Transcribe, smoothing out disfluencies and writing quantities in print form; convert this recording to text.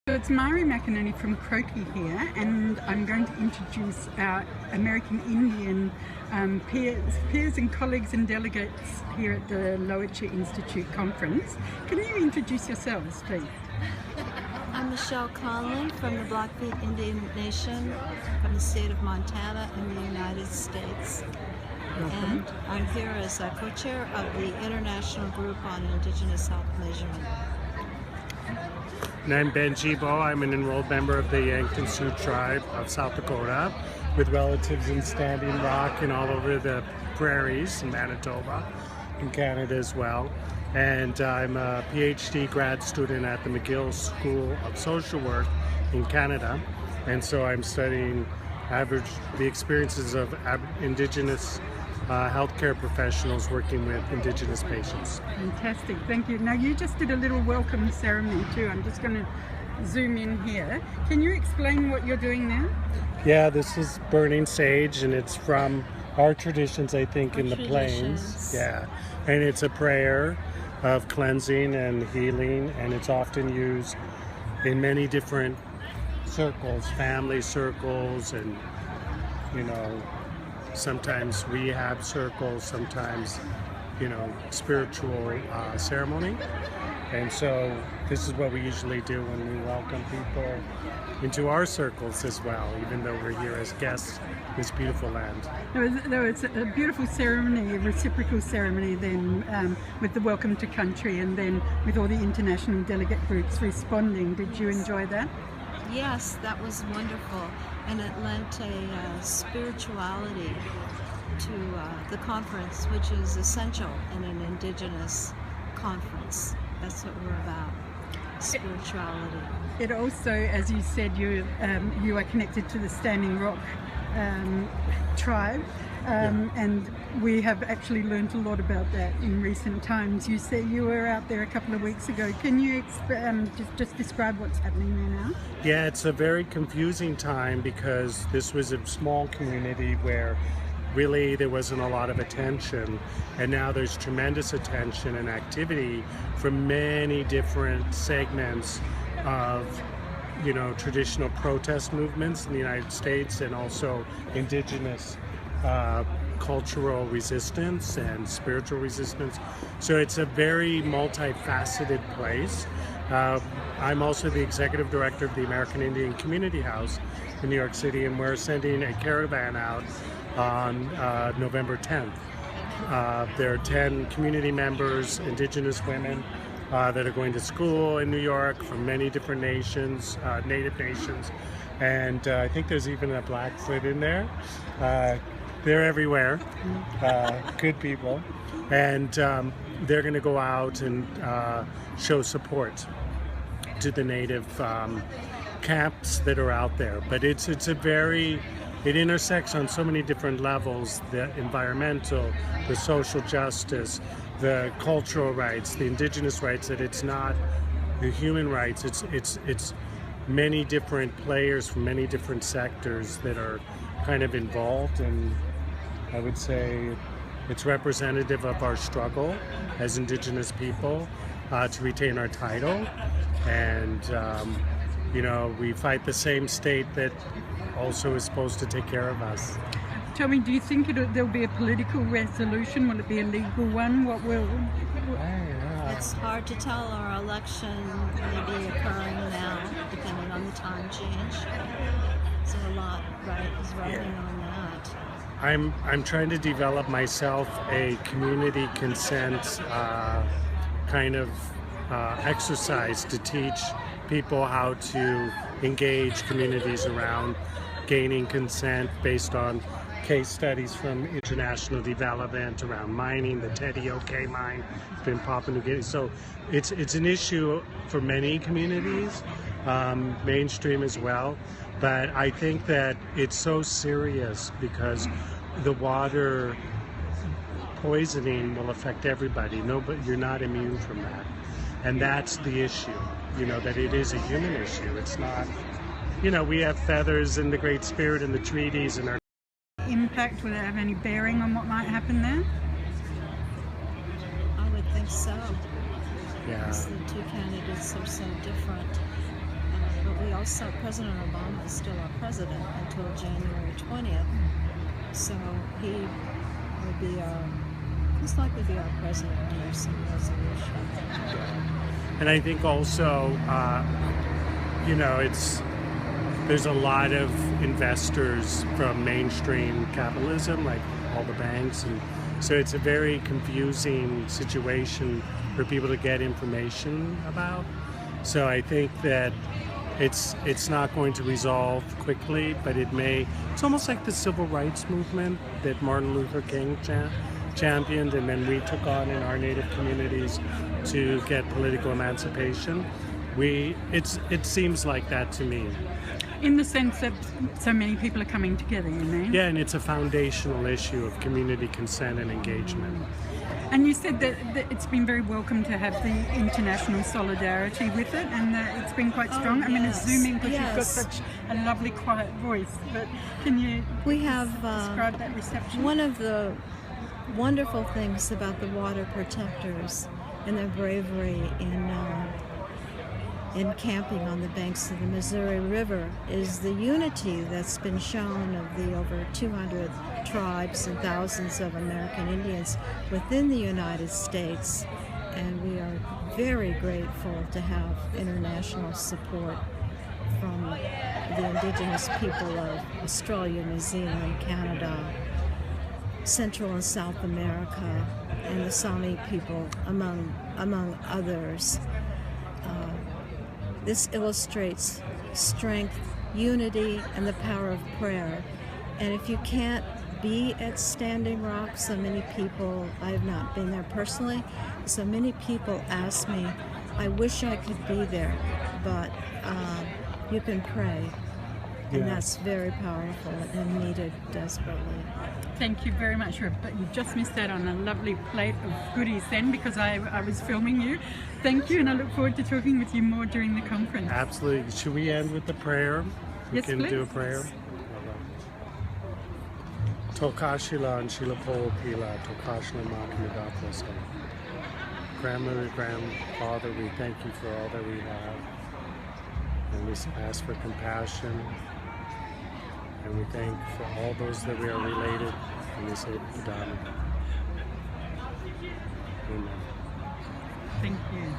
So it's Mari McInerney from Croakey here, and I'm going to introduce our American Indian peers and colleagues and delegates here at the Loacha Institute conference. Can you introduce yourselves, please? I'm Michelle Connolly from the Blackfeet Indian Nation from the state of Montana in the United States. And I'm here as a co-chair of the International Group on Indigenous Health Measurement. And I'm Ben Geboe. I'm an enrolled member of the Yankton Sioux tribe of South Dakota with relatives in Standing Rock and all over the prairies in Manitoba, in Canada as well. And I'm a PhD grad student at the McGill School of Social Work in Canada. And so I'm studying the experiences of Indigenous healthcare professionals working with Indigenous patients. Fantastic, thank you. Now you just did a little welcome ceremony too. I'm just going to zoom in here. Can you explain what you're doing now? Yeah, this is burning sage, and it's from our traditions, I think, in the plains. Yeah, and it's a prayer of cleansing and healing, and it's often used in many different circles, family circles, and sometimes rehab circles, sometimes spiritual ceremony. And so this is what we usually do when we welcome people into our circles as well, even though we're here as guests in this beautiful land. No, it's a beautiful ceremony, a reciprocal ceremony then with the welcome to country, and then with all the international delegate groups responding. Did you enjoy that? Yes, that was wonderful, and it lent a spirituality to the conference, which is essential in an Indigenous conference. That's what we're about, spirituality. It also, as you said, you are connected to the Standing Rock tribe, and we have actually learned a lot about that in recent times. You said you were out there a couple of weeks ago. Can you just describe what's happening there now? Yeah, it's a very confusing time because this was a small community where really there wasn't a lot of attention, and now there's tremendous attention and activity from many different segments of traditional protest movements in the United States, and also Indigenous cultural resistance and spiritual resistance. So it's a very multifaceted place. I'm also the executive director of the American Indian Community House in New York City, and we're sending a caravan out on November 10th. There are 10 community members, Indigenous women, that are going to school in New York from many different nations, native nations, and I think there's even a Blackfoot in there. They're everywhere, good people, and they're going to go out and show support to the native camps that are out there. But it intersects on so many different levels: the environmental, the social justice, the cultural rights, the Indigenous rights, that it's not the human rights. It's many different players from many different sectors that are kind of involved, and I would say it's representative of our struggle as Indigenous people to retain our title. And we fight the same state that also is supposed to take care of us. Tell me, do you think there'll be a political resolution? Will it be a legal one? What will? It's hard to tell. Our election may be occurring now, depending on the time change. So a lot is riding on that. I'm trying to develop myself a community consent kind of exercise to teach people how to engage communities around gaining consent based on case studies from international development around mining. The Teddy OK mine has been Papua New Guinea. So it's an issue for many communities, mainstream as well. But I think that it's so serious because the water poisoning will affect everybody. You're not immune from that. And that's the issue, that it is a human issue. It's not, we have feathers in the Great Spirit and the treaties and our impact. Will it have any bearing on what might happen there? I would think so. Yeah. Because the two candidates are so different. President Obama is still our president until January 20th. So he will be most likely be our president under some resolution. And I think also, there's a lot of investors from mainstream capitalism, like all the banks, and so it's a very confusing situation for people to get information about. So I think that it's not going to resolve quickly, but it may. It's almost like the civil rights movement that Martin Luther King championed, and then we took on in our Native communities to get political emancipation. It seems like that to me. In the sense that so many people are coming together, you know? Yeah, and it's a foundational issue of community consent and engagement. And you said that it's been very welcome to have the international solidarity with it, and that it's been quite strong. I mean, assuming because you've got such a lovely, quiet voice, but can you describe that reception? One of the wonderful things about the water protectors and their bravery in camping on the banks of the Missouri River is the unity that's been shown of the over 200 tribes and thousands of American Indians within the United States. And we are very grateful to have international support from the Indigenous people of Australia, New Zealand, Canada, Central and South America, and the Sami people, among others. This illustrates strength, unity, and the power of prayer. And if you can't be at Standing Rock, so many people, I have not been there personally, so many people ask me, I wish I could be there, but you can pray. And that's very powerful and needed desperately. Thank you very much, but you just missed out on a lovely plate of goodies then, because I was filming you. Thank you, and I look forward to talking with you more during the conference. Absolutely. Should we end with the prayer? Yes, we can please. do a prayer. Tokashila and Shilapol Pila, Tokashila Makidakosa. Grandmother, grandfather, we thank you for all that we have. And we ask for compassion. And we thank for all those that we are related. And we say, Padana. Amen. Thank you.